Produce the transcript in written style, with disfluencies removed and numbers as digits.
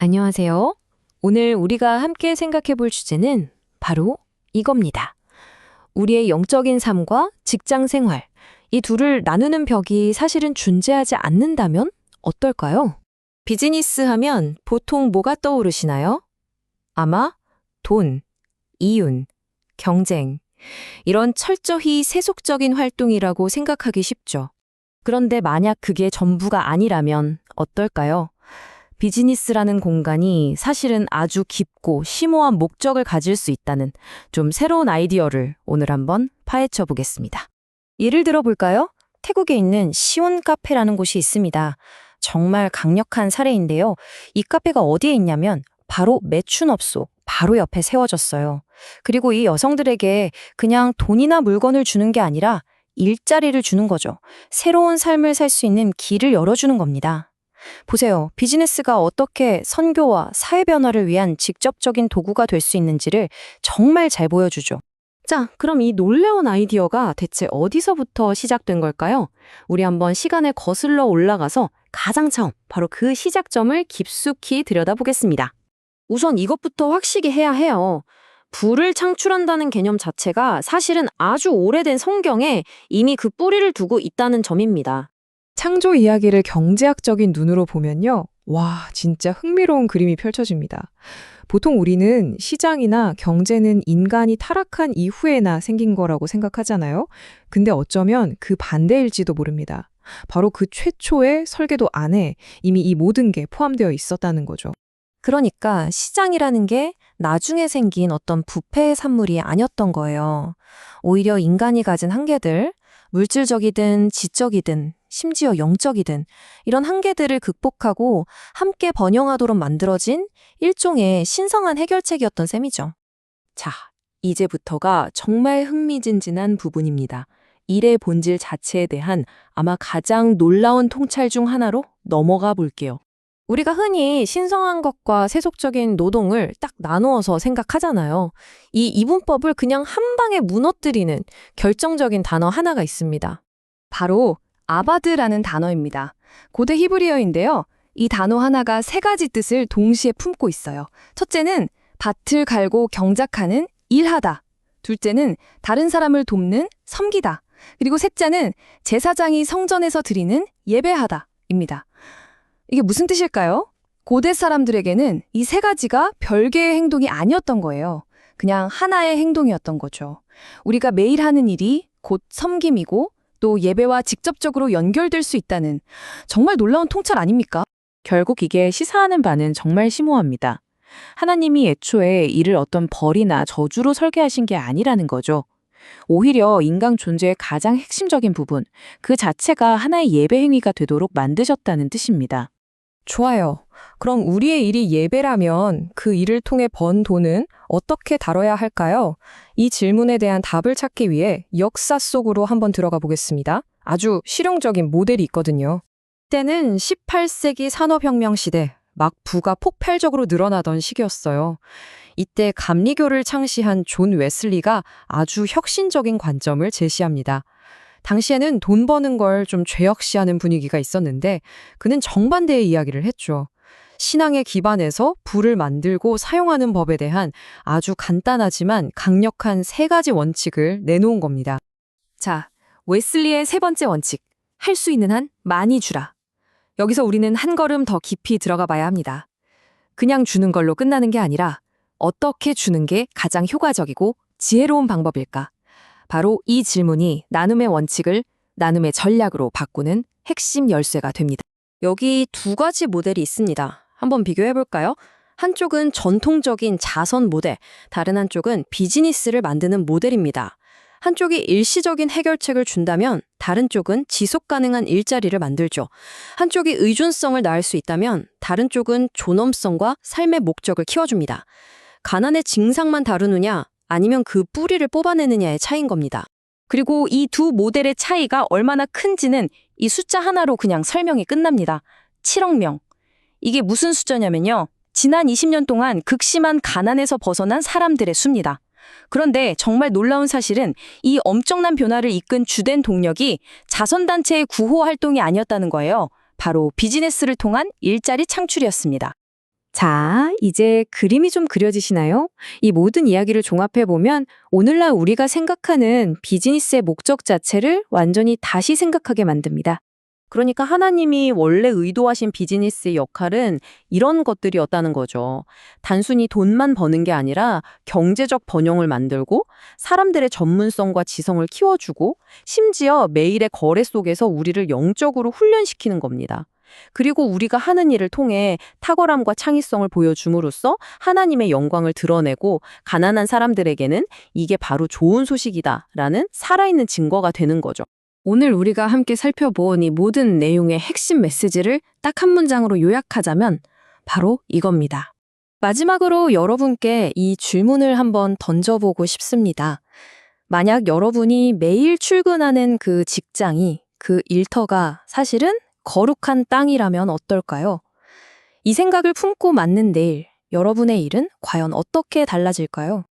안녕하세요. 오늘 우리가 함께 생각해 볼 주제는 바로 이겁니다. 우리의 영적인 삶과 직장 생활, 이 둘을 나누는 벽이 사실은 존재하지 않는다면 어떨까요? 비즈니스 하면 보통 뭐가 떠오르시나요? 아마 돈, 이윤, 경쟁, 이런 철저히 세속적인 활동이라고 생각하기 쉽죠. 그런데 만약 그게 전부가 아니라면 어떨까요? 비즈니스라는 공간이 사실은 아주 깊고 심오한 목적을 가질 수 있다는 좀 새로운 아이디어를 오늘 한번 파헤쳐 보겠습니다. 예를 들어 볼까요? 태국에 있는 시온 카페라는 곳이 있습니다. 정말 강력한 사례인데요. 이 카페가 어디에 있냐면 바로 매춘업소 바로 옆에 세워졌어요. 그리고 이 여성들에게 그냥 돈이나 물건을 주는 게 아니라 일자리를 주는 거죠. 새로운 삶을 살 수 있는 길을 열어주는 겁니다. 보세요. 비즈니스가 어떻게 선교와 사회 변화를 위한 직접적인 도구가 될 수 있는지를 정말 잘 보여주죠. 자, 그럼 이 놀라운 아이디어가 대체 어디서부터 시작된 걸까요? 우리 한번 시간에 거슬러 올라가서 가장 처음, 바로 그 시작점을 깊숙이 들여다보겠습니다. 우선 이것부터 확실히 해야 해요. 불을 창출한다는 개념 자체가 사실은 아주 오래된 성경에 이미 그 뿌리를 두고 있다는 점입니다. 창조 이야기를 경제학적인 눈으로 보면요. 와, 진짜 흥미로운 그림이 펼쳐집니다. 보통 우리는 시장이나 경제는 인간이 타락한 이후에나 생긴 거라고 생각하잖아요. 근데 어쩌면 그 반대일지도 모릅니다. 바로 그 최초의 설계도 안에 이미 이 모든 게 포함되어 있었다는 거죠. 그러니까 시장이라는 게 나중에 생긴 어떤 부패의 산물이 아니었던 거예요. 오히려 인간이 가진 한계들, 물질적이든 지적이든 심지어 영적이든 이런 한계들을 극복하고 함께 번영하도록 만들어진 일종의 신성한 해결책이었던 셈이죠. 자, 이제부터가 정말 흥미진진한 부분입니다. 일의 본질 자체에 대한 아마 가장 놀라운 통찰 중 하나로 넘어가 볼게요. 우리가 흔히 신성한 것과 세속적인 노동을 딱 나누어서 생각하잖아요. 이 이분법을 그냥 한 방에 무너뜨리는 결정적인 단어 하나가 있습니다. 바로 아바드라는 단어입니다. 고대 히브리어인데요. 이 단어 하나가 세 가지 뜻을 동시에 품고 있어요. 첫째는 밭을 갈고 경작하는 일하다. 둘째는 다른 사람을 돕는 섬기다. 그리고 셋째는 제사장이 성전에서 드리는 예배하다입니다. 이게 무슨 뜻일까요? 고대 사람들에게는 이 세 가지가 별개의 행동이 아니었던 거예요. 그냥 하나의 행동이었던 거죠. 우리가 매일 하는 일이 곧 섬김이고 또 예배와 직접적으로 연결될 수 있다는 정말 놀라운 통찰 아닙니까? 결국 이게 시사하는 바는 정말 심오합니다. 하나님이 애초에 이를 어떤 벌이나 저주로 설계하신 게 아니라는 거죠. 오히려 인간 존재의 가장 핵심적인 부분, 그 자체가 하나의 예배 행위가 되도록 만드셨다는 뜻입니다. 좋아요. 그럼 우리의 일이 예배라면 그 일을 통해 번 돈은 어떻게 다뤄야 할까요? 이 질문에 대한 답을 찾기 위해 역사 속으로 한번 들어가 보겠습니다. 아주 실용적인 모델이 있거든요. 때는 18세기 산업혁명 시대, 막 부가 폭발적으로 늘어나던 시기였어요. 이때 감리교를 창시한 존 웨슬리가 아주 혁신적인 관점을 제시합니다. 당시에는 돈 버는 걸 좀 죄악시하는 분위기가 있었는데 그는 정반대의 이야기를 했죠. 신앙에 기반해서 부를 만들고 사용하는 법에 대한 아주 간단하지만 강력한 세 가지 원칙을 내놓은 겁니다. 자, 웨슬리의 세 번째 원칙. 할 수 있는 한 많이 주라. 여기서 우리는 한 걸음 더 깊이 들어가 봐야 합니다. 그냥 주는 걸로 끝나는 게 아니라 어떻게 주는 게 가장 효과적이고 지혜로운 방법일까? 바로 이 질문이 나눔의 원칙을 나눔의 전략으로 바꾸는 핵심 열쇠가 됩니다. 여기 두 가지 모델이 있습니다. 한번 비교해 볼까요? 한쪽은 전통적인 자선 모델, 다른 한쪽은 비즈니스를 만드는 모델입니다. 한쪽이 일시적인 해결책을 준다면 다른 쪽은 지속 가능한 일자리를 만들죠. 한쪽이 의존성을 낳을 수 있다면 다른 쪽은 존엄성과 삶의 목적을 키워줍니다. 가난의 증상만 다루느냐 아니면 그 뿌리를 뽑아내느냐의 차이인 겁니다. 그리고 이 두 모델의 차이가 얼마나 큰지는 이 숫자 하나로 그냥 설명이 끝납니다. 7억 명. 이게 무슨 숫자냐면요. 지난 20년 동안 극심한 가난에서 벗어난 사람들의 수입니다. 그런데 정말 놀라운 사실은 이 엄청난 변화를 이끈 주된 동력이 자선단체의 구호 활동이 아니었다는 거예요. 바로 비즈니스를 통한 일자리 창출이었습니다. 자, 이제 그림이 좀 그려지시나요? 이 모든 이야기를 종합해보면 오늘날 우리가 생각하는 비즈니스의 목적 자체를 완전히 다시 생각하게 만듭니다. 그러니까 하나님이 원래 의도하신 비즈니스의 역할은 이런 것들이었다는 거죠. 단순히 돈만 버는 게 아니라 경제적 번영을 만들고 사람들의 전문성과 지성을 키워주고 심지어 매일의 거래 속에서 우리를 영적으로 훈련시키는 겁니다. 그리고 우리가 하는 일을 통해 탁월함과 창의성을 보여줌으로써 하나님의 영광을 드러내고 가난한 사람들에게는 이게 바로 좋은 소식이다라는 살아있는 증거가 되는 거죠. 오늘 우리가 함께 살펴본 이 모든 내용의 핵심 메시지를 딱 한 문장으로 요약하자면 바로 이겁니다. 마지막으로 여러분께 이 질문을 한번 던져보고 싶습니다. 만약 여러분이 매일 출근하는 그 직장이, 그 일터가 사실은 거룩한 땅이라면 어떨까요? 이 생각을 품고 맞는 내일, 여러분의 일은 과연 어떻게 달라질까요?